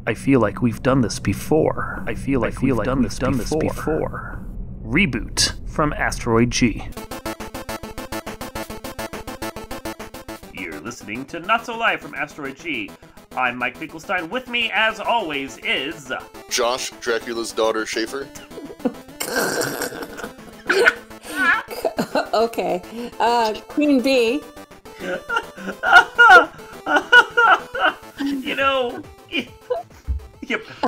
I feel like we've done this before. I feel like we've done this before. Reboot from Asteroid G. You're listening to Not So Live from Asteroid G. I'm Mike Finkelstein. With me, as always, is... Josh, Dracula's daughter, Schaefer. Okay. Queen Bee. You know...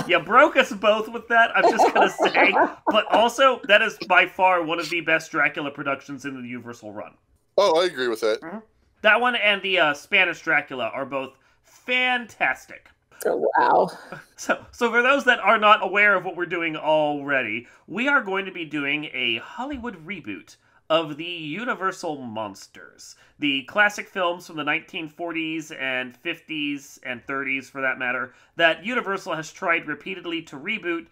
You broke us both with that, I'm just going to say. But also, that is by far one of the best Dracula productions in the Universal run. Oh, I agree with that. Mm-hmm. That one and the Spanish Dracula are both fantastic. Oh, wow. So for those that are not aware of what we're doing already, we are going to be doing a Hollywood reboot of the Universal Monsters. The classic films from the 1940s and 50s and 30s, for that matter, that Universal has tried repeatedly to reboot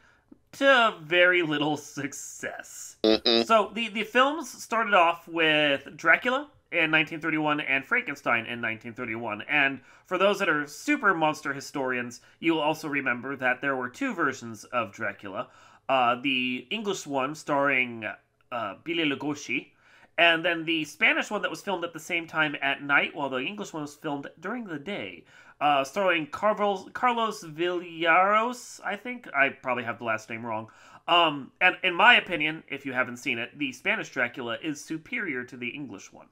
to very little success. Mm-hmm. So the films started off with Dracula in 1931 and Frankenstein in 1931. And for those that are super monster historians, you will also remember that there were two versions of Dracula. The English one starring Bela Lugosi, and then the Spanish one that was filmed at the same time at night, while the English one was filmed during the day, starring Carlos Villaros, I think. I probably have the last name wrong. And in my opinion, if you haven't seen it, the Spanish Dracula is superior to the English one.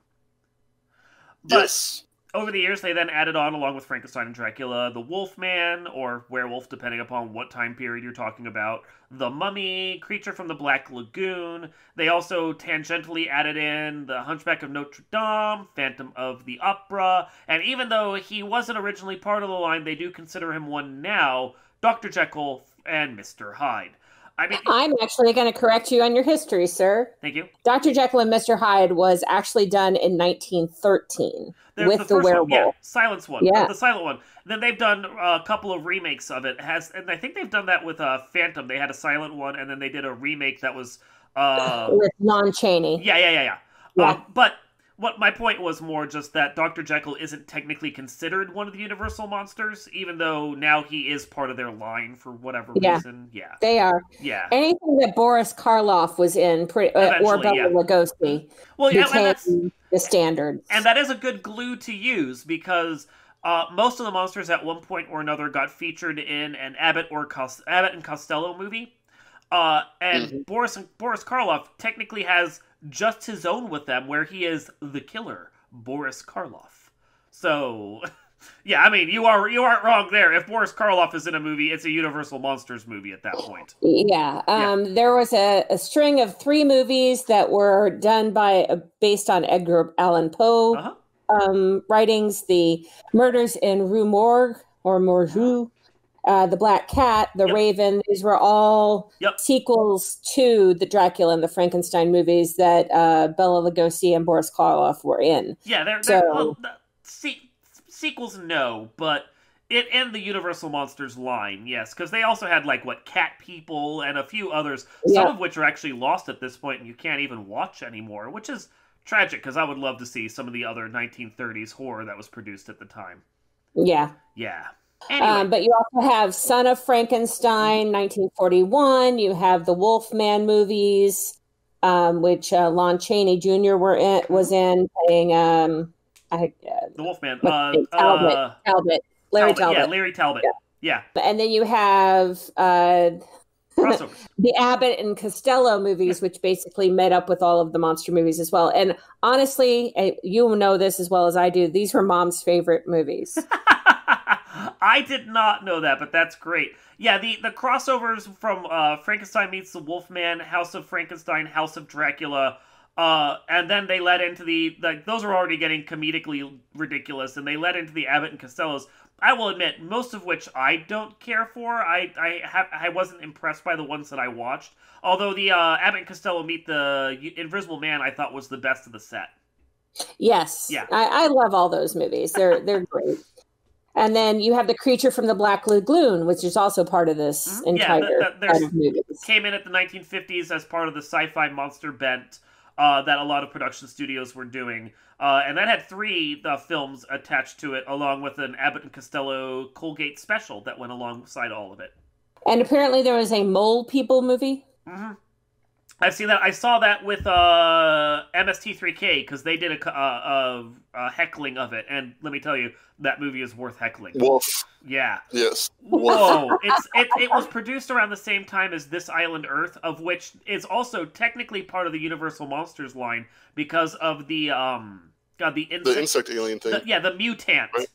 But Yes. over the years, they then added on, along with Frankenstein and Dracula, the Wolfman, or werewolf, depending upon what time period you're talking about, the Mummy, Creature from the Black Lagoon. They also tangentially added in the Hunchback of Notre Dame, Phantom of the Opera, and even though he wasn't originally part of the line, they do consider him one now, Dr. Jekyll and Mr. Hyde. I mean, I'm actually going to correct you on your history, sir. thank you. Dr. Jekyll and Mr. Hyde was actually done in 1913 There's with the first werewolf. One, yeah, Silence one. Yeah. The silent one. Then they've done a couple of remakes of it. And I think they've done that with Phantom. They had a silent one, and then they did a remake that was... with Lon Chaney. Yeah. Yeah. But what my point was more just that Dr. Jekyll isn't technically considered one of the Universal monsters, even though now he is part of their line for whatever reason. Yeah. They are. Yeah. Anything that Boris Karloff was in, or Eventually, Bela yeah. Lugosi, Well, yeah, and became the standard. And that is a good glue to use because most of the monsters at one point or another got featured in an Abbott and Costello movie. And Boris Karloff technically has just his own with them, where he is the killer, Boris Karloff. So, yeah, I mean, you aren't wrong there. If Boris Karloff is in a movie, it's a Universal Monsters movie at that point. Yeah. There was a string of 3 movies that were done based on Edgar Allan Poe writings. The Murders in Rue Morgue, or Morgue, The Black Cat, The Raven. These were all sequels to the Dracula and the Frankenstein movies that Bela Lugosi and Boris Karloff were in. Yeah, sequels, no, but it in the Universal Monsters line, yes, because they also had Cat People and a few others, some of which are actually lost at this point and you can't even watch anymore, which is tragic because I would love to see some of the other 1930s horror that was produced at the time. Yeah. Yeah. Anyway. But you also have Son of Frankenstein, 1941. You have the Wolfman movies, which Lon Chaney Jr. was in, playing the Wolfman. Larry Talbot. Yeah, Larry Talbot. Yeah. And then you have crossovers. The Abbott and Costello movies, which basically met up with all of the monster movies as well. And honestly, you know this as well as I do, these were Mom's favorite movies. I did not know that, but that's great. Yeah, the crossovers from Frankenstein meets the Wolfman, House of Frankenstein, House of Dracula, and then they led into those are already getting comedically ridiculous, and they led into the Abbott and Costellos. I will admit, most of which I don't care for. I wasn't impressed by the ones that I watched. Although the Abbott and Costello meet the Invisible Man, I thought was the best of the set. Yes, yeah, I love all those movies. They're great. And then you have the Creature from the Black Lagoon, which is also part of this entire set of movies. Came in at the 1950s as part of the sci-fi monster bent. that a lot of production studios were doing. And that had 3 films attached to it, along with an Abbott and Costello Colgate special that went alongside all of it. And apparently there was a Mole People movie. Mm-hmm. I've seen that. I saw that with MST3K because they did a heckling of it, and let me tell you, that movie is worth heckling. Wolf. Yeah. Yes. Whoa! It was produced around the same time as This Island Earth, of which is also technically part of the Universal Monsters line because of the insect alien thing. The mutant. Right.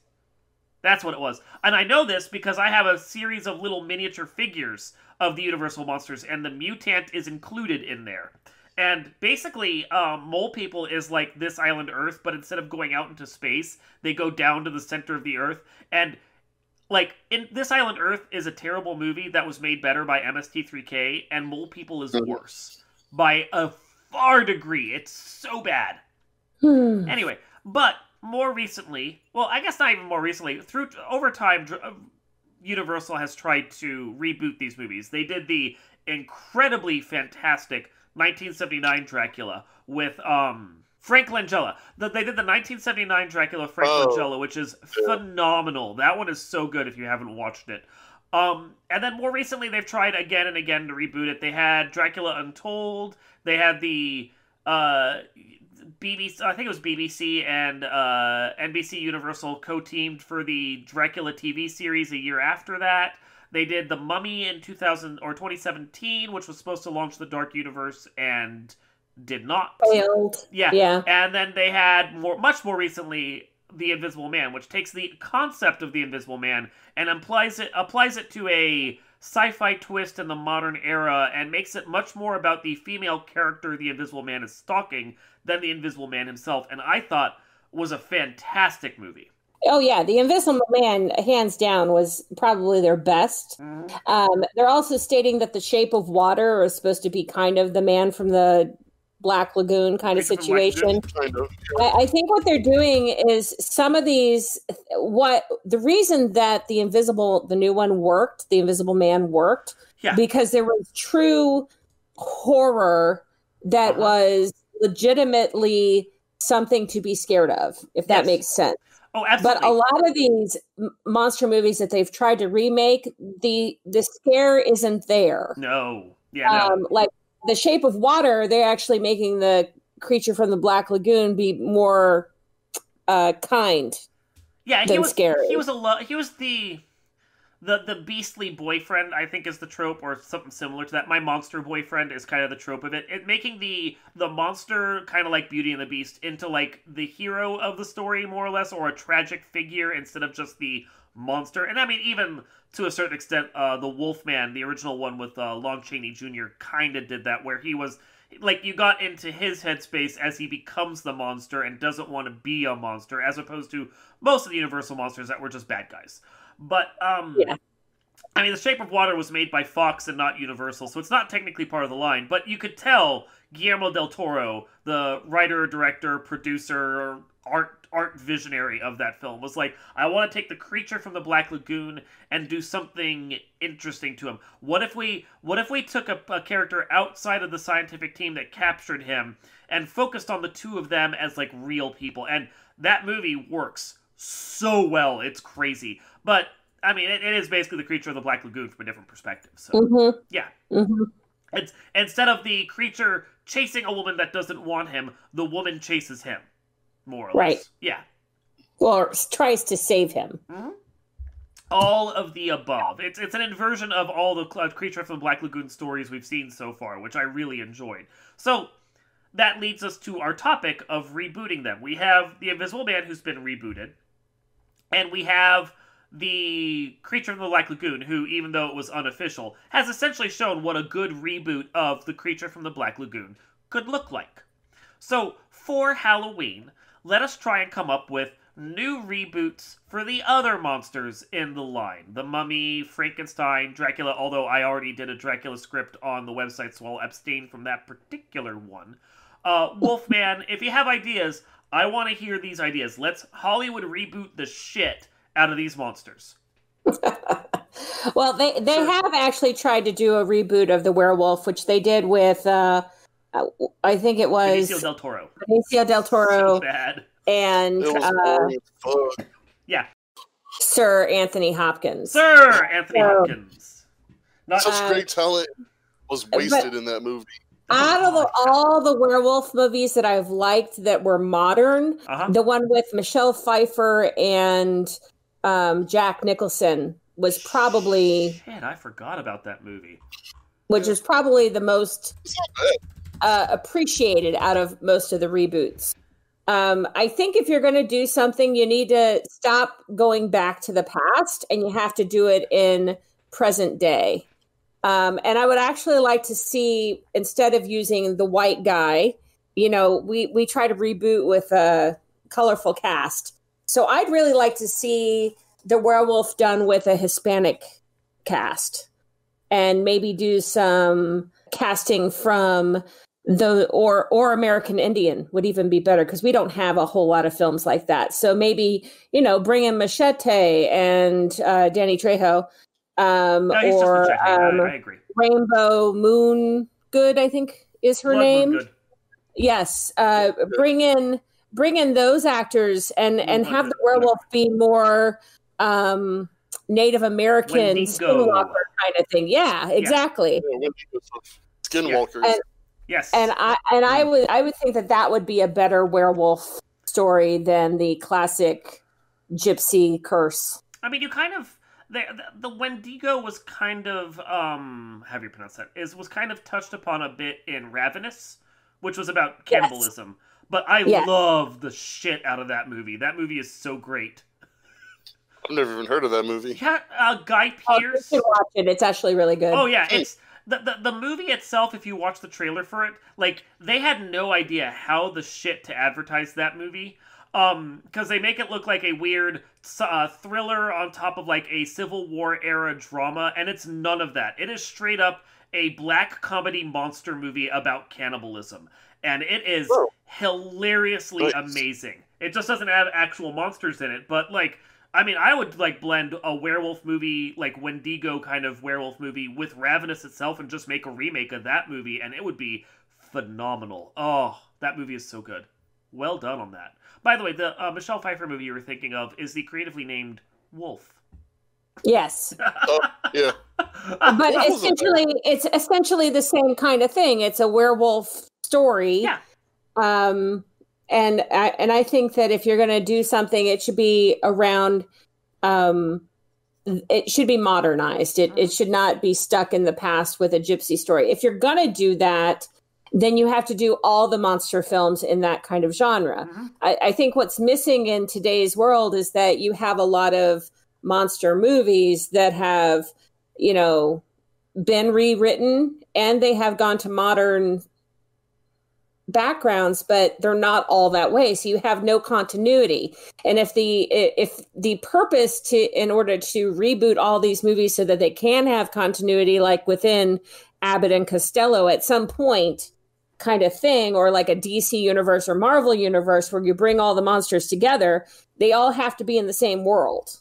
That's what it was. And I know this because I have a series of little miniature figures of the Universal Monsters, and the mutant is included in there. And basically, Mole People is like This Island Earth, but instead of going out into space, they go down to the center of the Earth. And, like, in This Island Earth is a terrible movie that was made better by MST3K, and Mole People is worse. By a far degree. It's so bad. Anyway, but more recently, well, I guess not even more recently, over time, Universal has tried to reboot these movies. They did the incredibly fantastic 1979 Dracula with Frank Langella. They did the 1979 Dracula Frank Langella, which is phenomenal. That one is so good if you haven't watched it. And then more recently, they've tried again and again to reboot it. They had Dracula Untold. They had the BBC, I think it was BBC and NBC Universal co-teamed for the Dracula TV series a year after that. They did The Mummy in 2017, which was supposed to launch the Dark Universe and did not. Failed. Yeah. And then they had much more recently The Invisible Man, which takes the concept of the Invisible Man and applies it to a sci-fi twist in the modern era and makes it much more about the female character the Invisible Man is stalking than the Invisible Man himself, and I thought was a fantastic movie. Oh yeah, The Invisible Man, hands down, was probably their best. Mm-hmm. They're also stating that The Shape of Water is supposed to be kind of the man from the Black Lagoon kind of situation. Kind of. I think what they're doing is some of these, the reason that the new one worked, The Invisible Man worked, because there was true horror that was legitimately something to be scared of, if that makes sense. Oh, absolutely. But a lot of these monster movies that they've tried to remake, the scare isn't there. No. Yeah, no. Like The Shape of Water, they're actually making the creature from the Black Lagoon be more kind. Yeah, than scary. He was the beastly boyfriend, I think, is the trope, or something similar to that. My monster boyfriend is kind of the trope of it. Making the monster, kind of like Beauty and the Beast, into like the hero of the story, more or less, or a tragic figure instead of just the monster. And I mean, even to a certain extent, the Wolfman, the original one with Lon Chaney Jr., kind of did that, where he was, like, you got into his headspace as he becomes the monster and doesn't want to be a monster, as opposed to most of the Universal monsters that were just bad guys. But, I mean, The Shape of Water was made by Fox and not Universal, so it's not technically part of the line, but you could tell Guillermo del Toro, the writer, director, producer, art visionary of that film, was like, I want to take the creature from the Black Lagoon and do something interesting to him. What if we took a character outside of the scientific team that captured him and focused on the two of them as, like, real people? And that movie works so well, it's crazy. But, I mean, it is basically the creature of the Black Lagoon from a different perspective. So, yeah. Mm-hmm. It's, instead of the creature chasing a woman that doesn't want him, the woman chases him, more or less. Right. Yeah. Or tries to save him. Mm-hmm. All of the above. It's an inversion of all the creature from the Black Lagoon stories we've seen so far, which I really enjoyed. So, that leads us to our topic of rebooting them. We have the Invisible Man who's been rebooted, and we have the creature from the Black Lagoon, who, even though it was unofficial, has essentially shown what a good reboot of the creature from the Black Lagoon could look like. So, for Halloween, let us try and come up with new reboots for the other monsters in the line. The Mummy, Frankenstein, Dracula, although I already did a Dracula script on the website, so I'll abstain from that particular one. Wolfman, if you have ideas, I want to hear these ideas. Let's Hollywood reboot the shit out of these monsters. Well, they have actually tried to do a reboot of the werewolf, which they did with I think it was Benicio del Toro. Benicio del Toro. So bad. And yeah, Sir Anthony Hopkins. Hopkins. Not such great talent was wasted in that movie. Out of all the werewolf movies that I've liked that were modern, the one with Michelle Pfeiffer and Jack Nicholson was probably... Shit, I forgot about that movie. Which is probably the most appreciated out of most of the reboots. I think if you're going to do something, you need to stop going back to the past, and you have to do it in present day. And I would actually like to see, instead of using the white guy, we try to reboot with a colorful cast. So I'd really like to see the werewolf done with a Hispanic cast, and maybe do some casting from or American Indian would even be better, because we don't have a whole lot of films like that. So maybe, bring in Machete and Danny Trejo. Or I agree. Rainbow Moon Good, I think is her name. Good. Yes. Bring in those actors and have the werewolf be more Native American skinwalker kind of thing. Yeah, exactly. Yeah, skinwalkers. Yes. And I would think that would be a better werewolf story than the classic gypsy curse. I mean, you kind of the Wendigo was kind of how do you pronounce that? Was kind of touched upon a bit in Ravenous, which was about cannibalism. Yes. But I love the shit out of that movie. That movie is so great. I've never even heard of that movie. Yeah, Guy Pearce. You should watch it. It's actually really good. Oh yeah, it's the movie itself. If you watch the trailer for it, like, they had no idea how the shit to advertise that movie. Because they make it look like a weird thriller on top of like a Civil War era drama, and it's none of that. It is straight up a black comedy monster movie about cannibalism, and it is hilariously amazing. It just doesn't have actual monsters in it, but like, I mean, I would like blend a werewolf movie, like Wendigo kind of werewolf movie, with Ravenous itself and just make a remake of that movie, and it would be phenomenal. Oh, that movie is so good. Well done on that. By the way, the Michelle Pfeiffer movie you were thinking of is the creatively named Wolf. Yes. Yeah. But it's essentially the same kind of thing. It's a werewolf story. Yeah. And I think that if you're going to do something, it should be around. It should be modernized. It should not be stuck in the past with a gypsy story. If you're going to do that, then you have to do all the monster films in that kind of genre. Mm-hmm. I think what's missing in today's world is that you have a lot of monster movies that have, been rewritten, and they have gone to modern backgrounds, but they're not all that way. So you have no continuity. And if the purpose in order to reboot all these movies so that they can have continuity, like within Abbott and Costello at some point kind of thing, or like a DC universe or Marvel universe where you bring all the monsters together, they all have to be in the same world.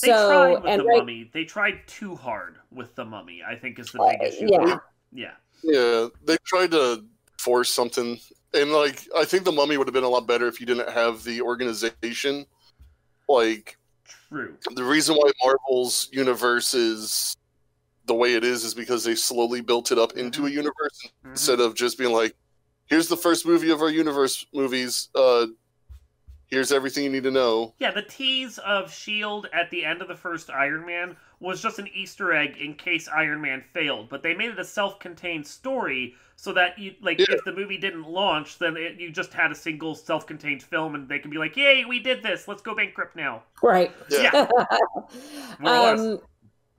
They tried with the Mummy. They tried too hard with the Mummy, I think, is the big issue. Yeah, they tried to force something, and like, I think the Mummy would have been a lot better if you didn't have the organization. Like, true. The reason why Marvel's universe is the way it is because they slowly built it up into a universe instead of just being like, here's the first movie of our universe movies. Here's everything you need to know. Yeah, the tease of S.H.I.E.L.D. at the end of the first Iron Man was just an Easter egg in case Iron Man failed, but they made it a self-contained story so that if the movie didn't launch, then you just had a single self-contained film, and they can be like, yay, we did this, let's go bankrupt now. Right. Yeah.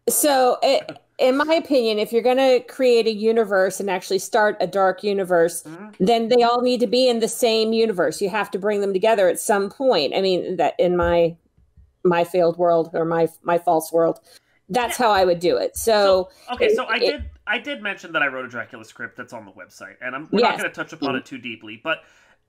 So, in my opinion, if you're going to create a universe and actually start a dark universe, then they all need to be in the same universe. You have to bring them together at some point. I mean, that in my failed world, or my false world, that's how I would do it. So I did mention that I wrote a Dracula script that's on the website, and we're not going to touch upon it too deeply, but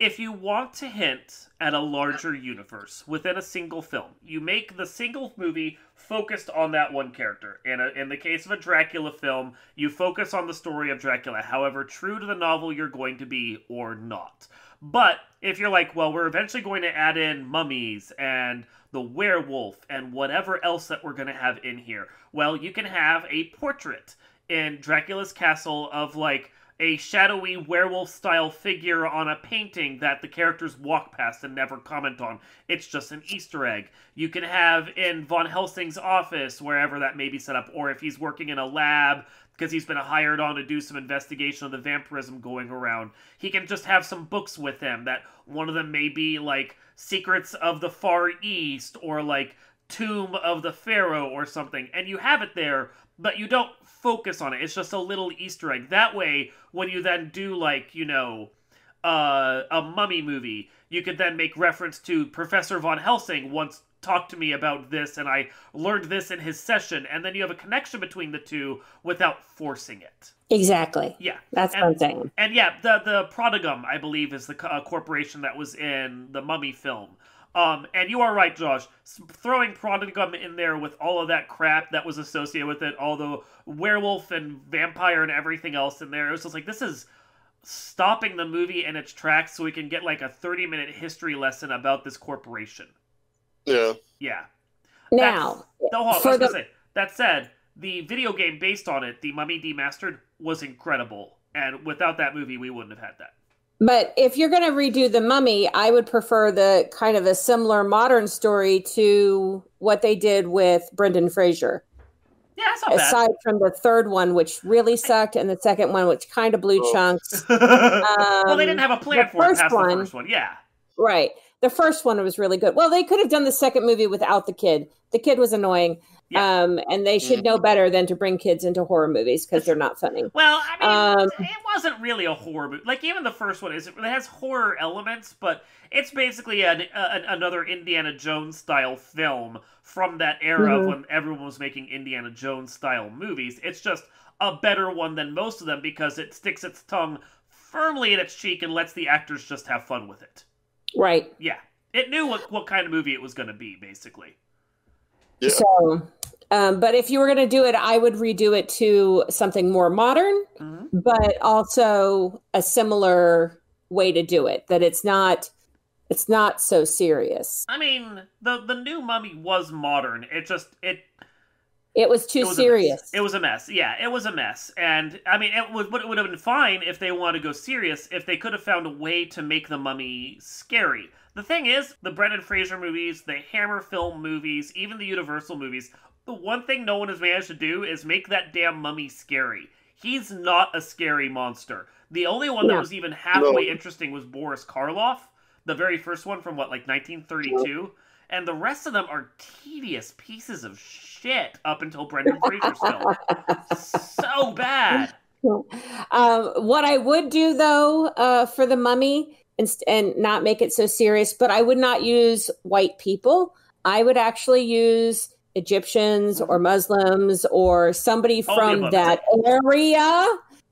if you want to hint at a larger universe within a single film, you make the single movie focused on that one character. In the case of a Dracula film, you focus on the story of Dracula, however true to the novel you're going to be or not. But if you're like, well, we're eventually going to add in mummies and the werewolf and whatever else that we're going to have in here, well, you can have a portrait in Dracula's castle of, like, a shadowy werewolf-style figure on a painting that the characters walk past and never comment on. It's just an Easter egg. You can have in Von Helsing's office, wherever that may be set up, or if he's working in a lab because he's been hired on to do some investigation of the vampirism going around, he can just have some books with him that one of them may be, like, Secrets of the Far East, or, like, Tomb of the Pharaoh or something, and you have it there, but you don't focus on it. It's just a little Easter egg. That way, when you then do, like, you know, a mummy movie, you could then make reference to Professor Von Helsing once talked to me about this, and I learned this in his session, and then you have a connection between the two without forcing it. Exactly. Yeah. That's what I'm saying. And yeah, the Prodigum, I believe, is the corporation that was in the Mummy film. And you are right, Josh. Throwing Prodigum in there with all of that crap that was associated with it, all the werewolf and vampire and everything else in there, it was just like, this is stopping the movie in its tracks so we can get, like, a 30-minute history lesson about this corporation. Yeah. Yeah. Now, that said, the video game based on it, The Mummy Demastered, was incredible. And without that movie, we wouldn't have had that. But if you're going to redo The Mummy, I would prefer the kind of a similar modern story to what they did with Brendan Fraser. Yeah, that's not bad. Aside from the third one, which really sucked, and the second one, which kind of blew chunks. Well, they didn't have a plan for it past the first one. Yeah. Right. The first one was really good. Well, they could have done the second movie without the kid. The kid was annoying. Yeah. And they should know better than to bring kids into horror movies because they're not funny. Well, I mean, it wasn't really a horror movie. Like, even the first one, it has horror elements, but it's basically another Indiana Jones-style film from that era of when everyone was making Indiana Jones-style movies. It's just a better one than most of them because it sticks its tongue firmly in its cheek and lets the actors just have fun with it. Right. Yeah. It knew what kind of movie it was going to be, basically. Yeah. So, but if you were going to do it, I would redo it to something more modern, but also a similar way to do it. That it's not so serious. I mean, the new Mummy was modern. It was too serious. It was a mess. Yeah, it was a mess. And, I mean, it would have been fine if they wanted to go serious, if they could have found a way to make the Mummy scary. The thing is, the Brendan Fraser movies, the Hammer film movies, even the Universal movies, the one thing no one has managed to do is make that damn mummy scary. He's not a scary monster. The only one that was even halfway interesting was Boris Karloff, the very first one from, 1932? And the rest of them are tedious pieces of shit up until Brendan Fraser's film. So bad. What I would do, though, for the Mummy, and not make it so serious, but I would not use white people. I would actually use Egyptians or Muslims or somebody from that area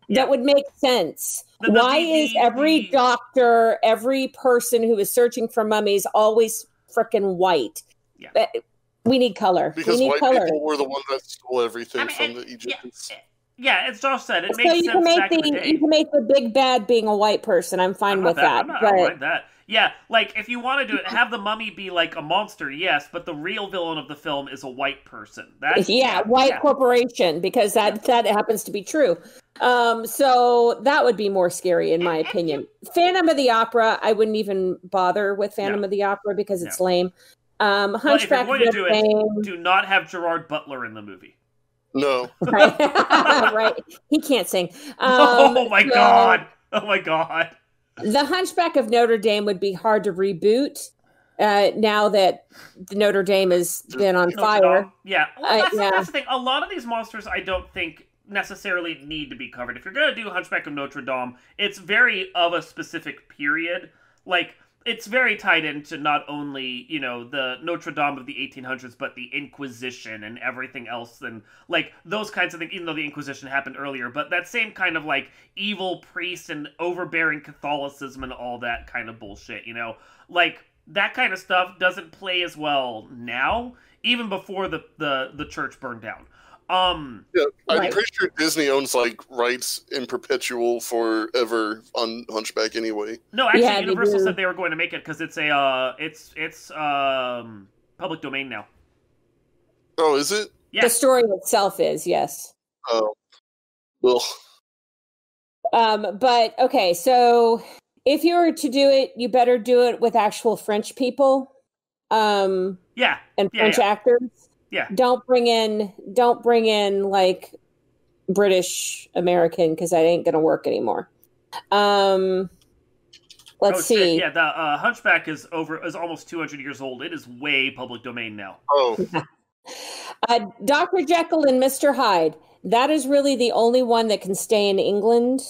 that would make sense. Why is every doctor, every person who is searching for mummies always freaking white? Yeah. We need color. Because white people were the ones that stole everything from the Egyptians. Yeah, as Josh said, it makes sense back in the day. You can make the big bad being a white person. I'm fine with that. I don't like that. Yeah, like, if you want to do it, have the mummy be like a monster, yes, but the real villain of the film is a white person. Corporation, because that happens to be true. So that would be more scary, in my opinion. Phantom of the Opera, I wouldn't even bother with Phantom of the Opera because it's lame. Hunchback of Notre Dame. Do not have Gerard Butler in the movie. No. Right. He can't sing. Oh my God. The Hunchback of Notre Dame would be hard to reboot now that the Notre Dame has been on fire. Yeah. Well, that's the thing. A lot of these monsters I don't think necessarily need to be covered. If you're going to do Hunchback of Notre Dame, it's very of a specific period. Like, it's very tied into not only, you know, the Notre Dame of the 1800s, but the Inquisition and everything else, and like those kinds of things, even though the Inquisition happened earlier, but that same kind of like evil priest and overbearing Catholicism and all that kind of bullshit, you know, like that kind of stuff doesn't play as well now, even before the church burned down. I'm pretty sure Disney owns like rights in perpetual forever on Hunchback anyway. No, actually, Universal said they were going to make it because it's a it's public domain now. Oh, is it? Yeah. The story itself is, yes. Oh, well. But okay, so if you were to do it, you better do it with actual French people. And French actors. Yeah. Don't bring in like British American, because that ain't gonna work anymore. Let's see. Shit. Yeah, the Hunchback is almost 200 years old. It is way public domain now. Oh. Dr. Jekyll and Mr. Hyde. That is really the only one that can stay in England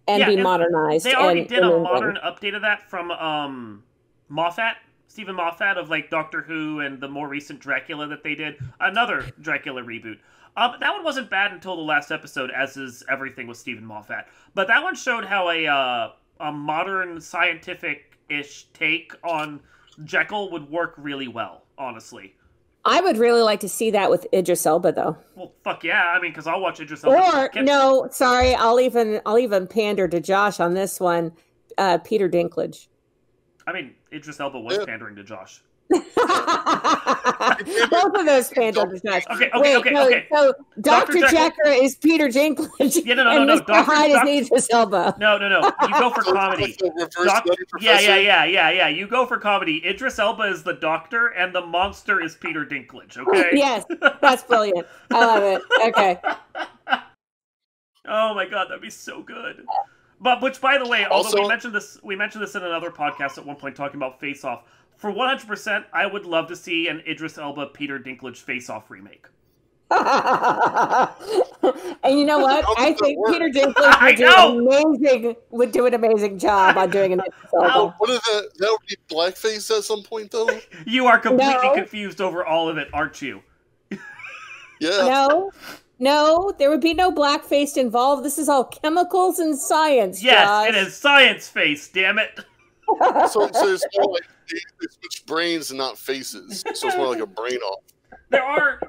and be modernized. They already did a modern update of that from Moffat. Stephen Moffat of like Doctor Who and the more recent Dracula that they did. Another Dracula reboot. That one wasn't bad until the last episode, as is everything with Stephen Moffat. But that one showed how a modern scientific-ish take on Jekyll would work really well, honestly. I would really like to see that with Idris Elba, though. Well, fuck yeah! I mean, because I'll watch Idris Elba. Or no, sorry, I'll even pander to Josh on this one. Peter Dinklage. I mean, Idris Elba was pandering to Josh. Both of those pander to Josh. Okay. So Dr. Jekyll is Peter Dinklage. Yeah, no. Mr. Hyde is Idris Elba. No. You go for comedy. Yeah. You go for comedy. Idris Elba is the doctor, and the monster is Peter Dinklage. Okay. Yes, that's brilliant. I love it. Okay. Oh my god, that'd be so good. But which, by the way, although we mentioned this in another podcast at one point talking about Face Off. For 100%, I would love to see an Idris Elba Peter Dinklage Face Off remake. And you know what? I think Peter Dinklage would do an amazing job on doing an Idris Elba. That would be blackface at some point, though. You are completely confused over all of it, aren't you? Yeah. No, there would be no blackface involved. This is all chemicals and science. Yes, Josh. it is science face, damn it. So it's more like they switch brains and not faces. So it's more like a brain off. There are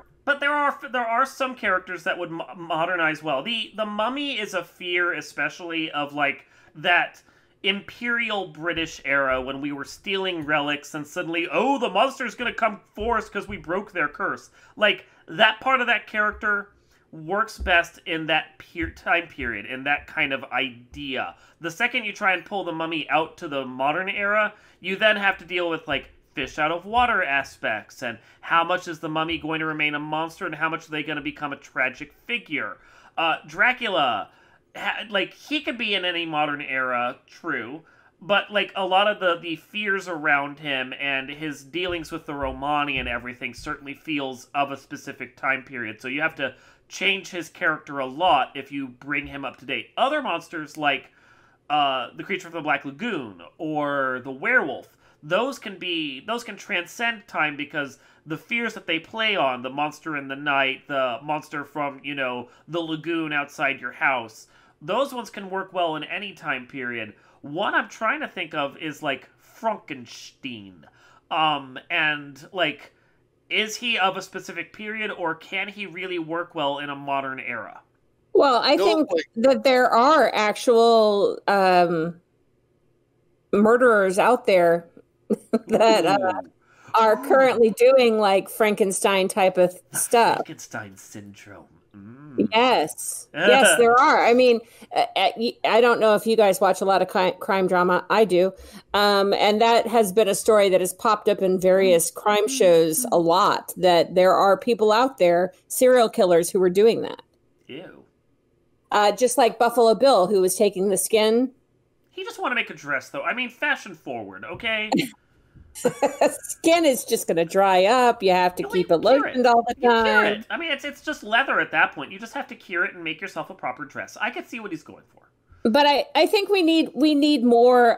some characters that would modernize well. The Mummy is a fear, especially of like that Imperial British era when we were stealing relics and suddenly, the monster's gonna come for us because we broke their curse. Like, that part of that character works best in that time period, in that kind of idea. The second you try and pull the Mummy out to the modern era, you then have to deal with, like, fish out of water aspects, and how much is the Mummy going to remain a monster, and how much are they going to become a tragic figure. Dracula, like, he could be in any modern era, true, but, like, a lot of the fears around him and his dealings with the Romani and everything certainly feels of a specific time period, so you have to change his character a lot if you bring him up to date. Other monsters, like the creature from the Black Lagoon or the werewolf, those can transcend time because the fears that they play on, the monster in the night, the monster from, the lagoon outside your house, those ones can work well in any time period. One I'm trying to think of is, like, Frankenstein. And, like, is he of a specific period, or can he really work well in a modern era? Well, I think that there are actual murderers out there that are currently doing, like, Frankenstein type of stuff. Frankenstein syndrome. Yes, there are. I mean, I don't know if you guys watch a lot of crime drama. I do. And that has been a story that has popped up in various crime shows a lot, that there are people out there, serial killers, who are doing that. Ew. Just like Buffalo Bill, who was taking the skin. He just want to make a dress, though. I mean, fashion forward, okay? Skin is just going to dry up. You have to keep it lotioned all the time. I mean, it's just leather at that point. You just have to cure it and make yourself a proper dress. I could see what he's going for. But I think we need more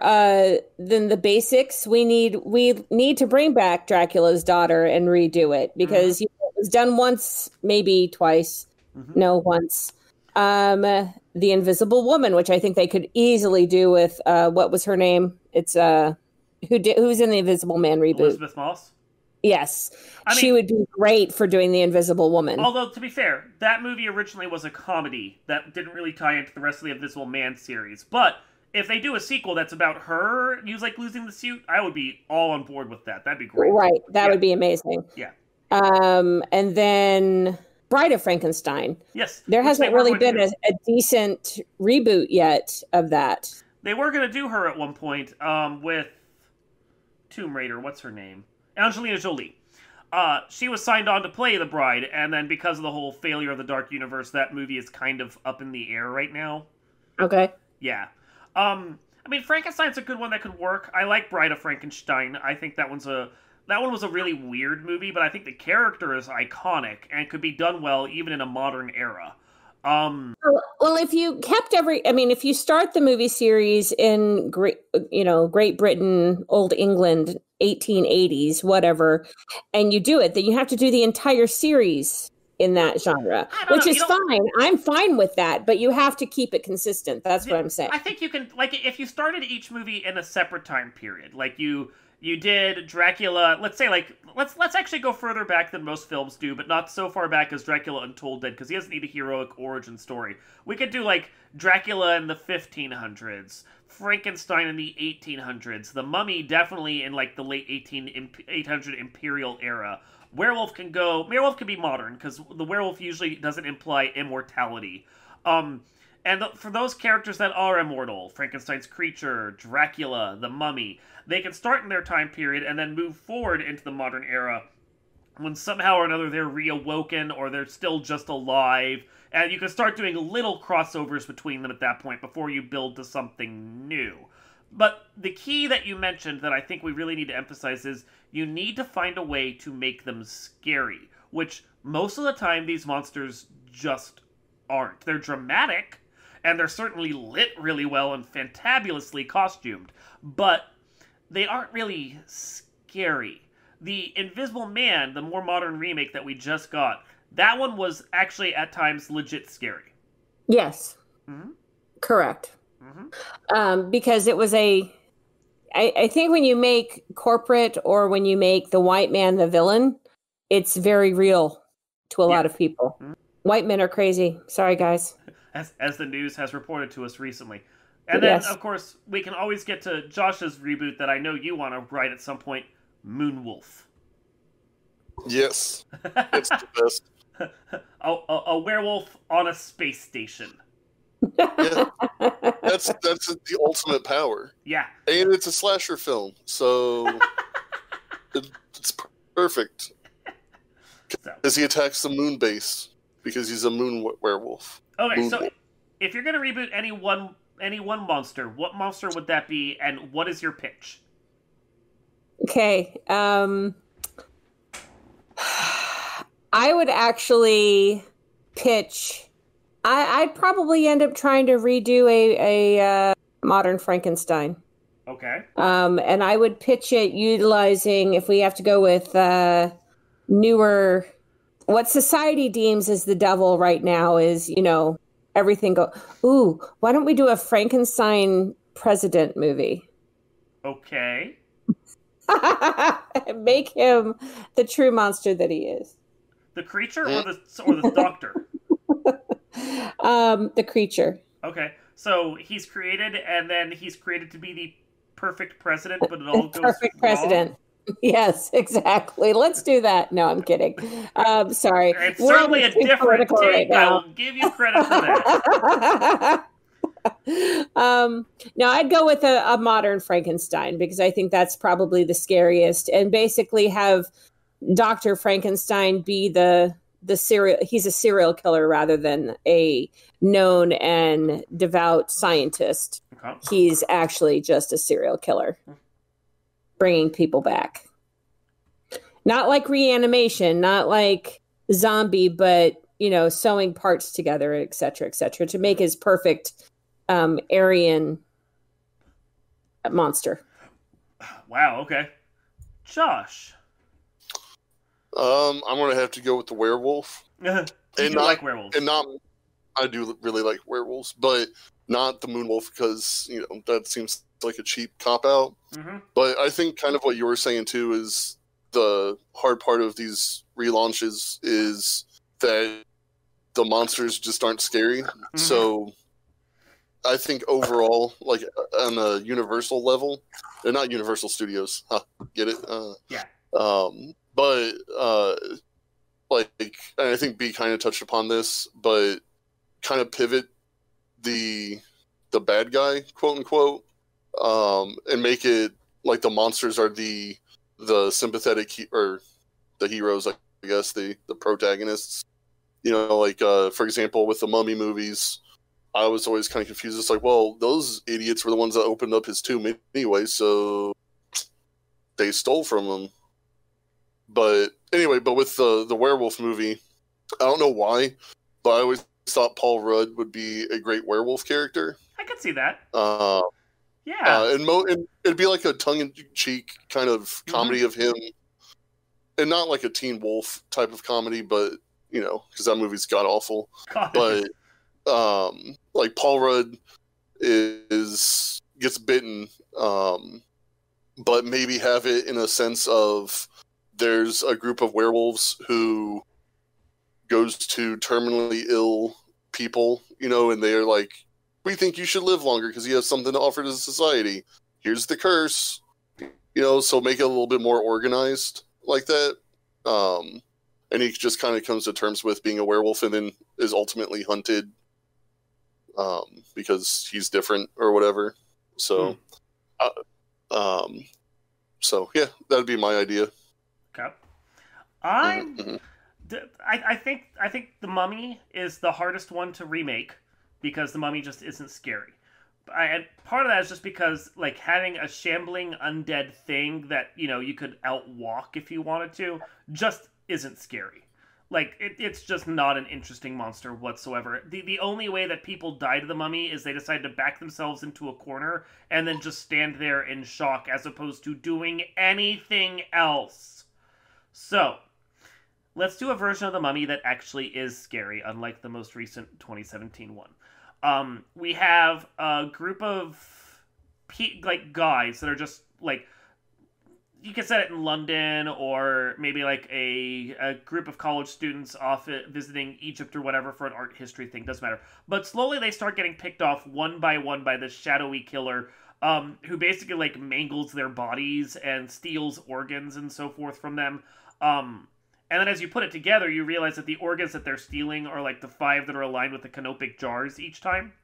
than the basics. We need to bring back Dracula's daughter and redo it because it was done once, maybe twice. No, once. The Invisible Woman, which I think they could easily do with what was her name? It's who's in the Invisible Man reboot? Elizabeth Moss. Yes, she would be great for doing the Invisible Woman. Although, to be fair, that movie originally was a comedy that didn't really tie into the rest of the Invisible Man series. But if they do a sequel that's about her losing the suit, I would be all on board with that. That'd be great. Right, that would be amazing. Yeah. And then Bride of Frankenstein. Yes. There hasn't really been a decent reboot yet of that. They were going to do her at one point with Tomb Raider. What's her name? Angelina Jolie. She was signed on to play the bride, and then because of the whole failure of the Dark Universe, that movie is kind of up in the air right now. Okay. Yeah. Frankenstein's a good one that could work. I like Bride of Frankenstein. I think that one was a really weird movie, but I think the character is iconic and could be done well even in a modern era. Well, if you start the movie series in Great Britain, Old England, 1880s, whatever, and you do it, then you have to do the entire series in that genre, which is fine. I'm fine with that, but you have to keep it consistent. That's what I'm saying. I think you can, if you started each movie in a separate time period, you did Dracula, let's say, let's actually go further back than most films do, but not so far back as Dracula Untold did, because he doesn't need a heroic origin story. We could do, Dracula in the 1500s, Frankenstein in the 1800s, the Mummy definitely in, the late 800 Imperial era. Werewolf can be modern, because the werewolf usually doesn't imply immortality. And for those characters that are immortal, Frankenstein's creature, Dracula, the Mummy, they can start in their time period and then move forward into the modern era when somehow or another they're reawoken or they're still just alive. And you can start doing little crossovers between them at that point before you build to something new. But the key that you mentioned that I think we really need to emphasize is you need to find a way to make them scary, which most of the time these monsters just aren't. They're dramatic, and they're certainly lit really well and fantabulously costumed, but they aren't really scary. The Invisible Man, the more modern remake that we just got, that one was actually at times legit scary. Yes. Mm-hmm. Correct. Mm-hmm. Because it was I think when you make corporate or when you make the white man the villain, it's very real to a lot of people. Mm-hmm. White men are crazy. Sorry, guys. As the news has reported to us recently. And then, of course, we can always get to Josh's reboot that I know you want to write at some point, Moonwolf. Yes. It's the best. A werewolf on a space station. Yeah. That's the ultimate power. Yeah. And it's a slasher film, so it's perfect. Because he attacks the moon base, because he's a moon werewolf. Okay, so if you're going to reboot any one monster, what monster would that be, and what is your pitch? Okay, I would actually pitch. I'd probably end up trying to redo a modern Frankenstein. Okay. And I would pitch it utilizing, if we have to go with newer, what society deems as the devil right now is, everything why don't we do a Frankenstein president movie? Okay. Make him the true monster that he is. The creature or the doctor? The creature. Okay. So he's created, and then he's created to be the perfect president, but it all goes perfect president. Wrong? Yes, exactly. Let's do that. No, I'm kidding. Sorry. It's certainly a different take. Right, I will give you credit for that. No, I'd go with a modern Frankenstein because I think that's probably the scariest, and basically have Dr. Frankenstein be he's a serial killer rather than a known and devout scientist. Okay. He's actually just a serial killer. Bringing people back. Not like reanimation, not like zombie, but, sewing parts together, et cetera, to make his perfect Aryan monster. Wow. Okay. Josh. I'm gonna have to go with the werewolf. You do like werewolves, and not. I do really like werewolves, but not the moonwolf because that seems like a cheap cop out. Mm-hmm. But I think kind of what you were saying too is the hard part of these relaunches is that the monsters just aren't scary. Mm-hmm. So I think overall, like on a Universal level, they're not Universal Studios. Get it? Yeah. But like, and I think B kind of touched upon this, but kind of pivot the bad guy, quote unquote, and make it like the monsters are the sympathetic or the heroes, I guess, the protagonists. Like for example, with the Mummy movies, I was always kind of confused. It's like, well, those idiots were the ones that opened up his tomb anyway, so they stole from him. But anyway, with the werewolf movie, I don't know why, but I always thought Paul Rudd would be a great werewolf character. I could see that. Yeah. And it'd be like a tongue-in-cheek kind of comedy of him. And not like a Teen Wolf type of comedy, but, because that movie's god-awful. But, like, Paul Rudd gets bitten, but maybe have it in a sense of there's a group of werewolves who goes to terminally ill people, and they're like, we think you should live longer because you have something to offer to society. Here's the curse. So make it a little bit more organized like that. And he just kind of comes to terms with being a werewolf and then is ultimately hunted because he's different or whatever. So, so yeah, that'd be my idea. Okay. I think The Mummy is the hardest one to remake because The Mummy just isn't scary. And part of that is just because, like, having a shambling undead thing that, you could outwalk if you wanted to, just isn't scary. Like, it's just not an interesting monster whatsoever. The only way that people die to The Mummy is they decide to back themselves into a corner and then just stand there in shock as opposed to doing anything else. So, let's do a version of The Mummy that actually is scary, unlike the most recent 2017 one. We have a group of guys that are just like, you can set it in London or maybe like a group of college students off visiting Egypt or whatever for an art history thing, doesn't matter. But slowly they start getting picked off one by one by this shadowy killer who basically like mangles their bodies and steals organs and so forth from them. And then as you put it together, you realize that the organs that they're stealing are like the 5 that are aligned with the canopic jars each time.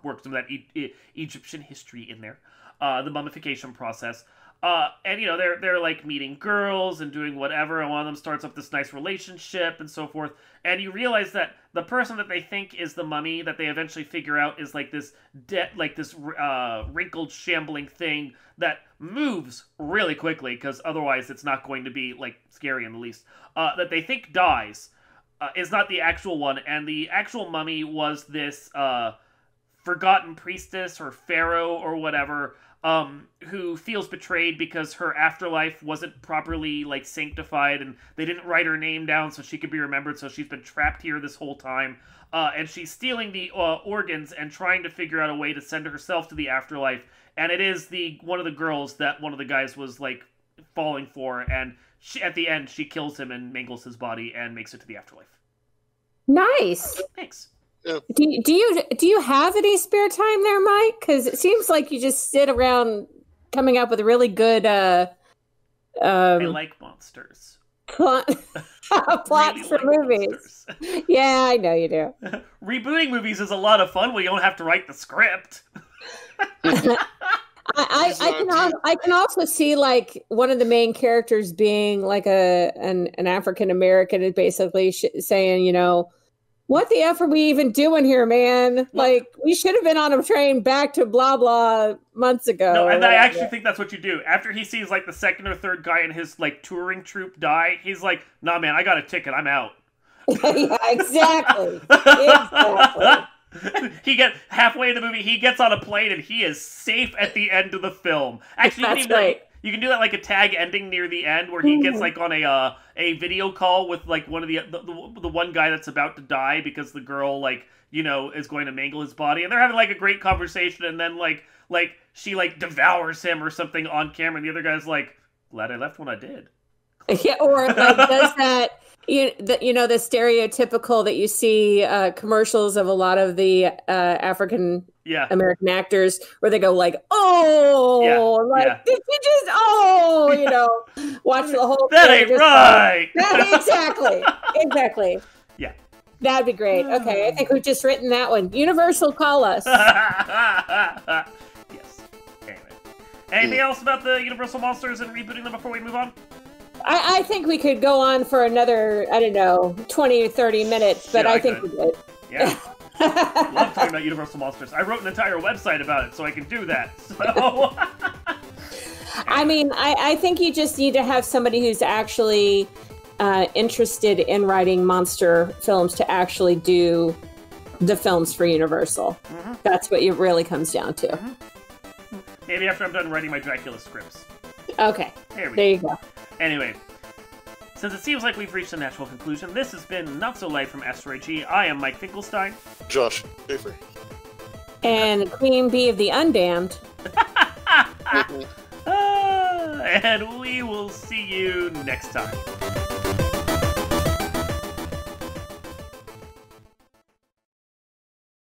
Works some of that Egyptian history in there. The mummification process. And, they're like meeting girls and doing whatever, and one of them starts up this nice relationship and so forth. And you realize that the person that they think is the mummy that they eventually figure out is like this wrinkled, shambling thing that moves really quickly, because otherwise it's not going to be, like, scary in the least. That they think dies is not the actual one, and the actual mummy was this forgotten priestess or pharaoh or whatever, who feels betrayed because her afterlife wasn't properly, like, sanctified, and they didn't write her name down so she could be remembered, so she's been trapped here this whole time, and she's stealing the organs and trying to figure out a way to send herself to the afterlife, and it is one of the girls that one of the guys was, like, falling for, and at the end, she kills him and mangles his body and makes it to the afterlife. Nice. Thanks. Yeah. Do you have any spare time there, Mike? Because it seems like you just sit around coming up with really good. I like monsters. Plots really for movies. Yeah, I know you do. Rebooting movies is a lot of fun when you don't have to write the script. I can also see like one of the main characters being like an African American and basically saying, what the F are we even doing here, man? Like, we should have been on a train back to blah, blah months ago. No, and I actually think that's what you do. After he sees, like, the second or third guy in his, like, touring troupe die, he's like, nah, man, I got a ticket. I'm out. Yeah, exactly. Exactly. He gets halfway in the movie, he gets on a plane, and he is safe at the end of the film. Actually, That's right. You can do that like a tag ending near the end where he gets like on a video call with like one of the one guy that's about to die because the girl like is going to mangle his body, and they're having like a great conversation, and then like she like devours him or something on camera, and the other guy's like, glad I left when I did. Yeah, or like does that. The stereotypical that you see commercials of a lot of the African American actors where they go like, did you just watch the whole that thing, ain't right. Exactly. Yeah. That'd be great. Okay, I think we've just written that one. Universal, call us. Yes. Anyway. Anything else about the Universal monsters and rebooting them before we move on? I think we could go on for another, 20 or 30 minute, but I think we did. Yeah. Love talking about Universal Monsters. I wrote an entire website about it, so I can do that. So. I mean, I think you just need to have somebody who's actually interested in writing monster films to actually do the films for Universal. Mm-hmm. That's what it really comes down to. Mm-hmm. Maybe after I'm done writing my Dracula scripts. Okay. There you go. Anyway, since it seems like we've reached a natural conclusion, this has been Not So Light from Asteroid G. I am Mike Finkelstein. Josh Schaefer. And Queen Bee of the Undamned. And we will see you next time.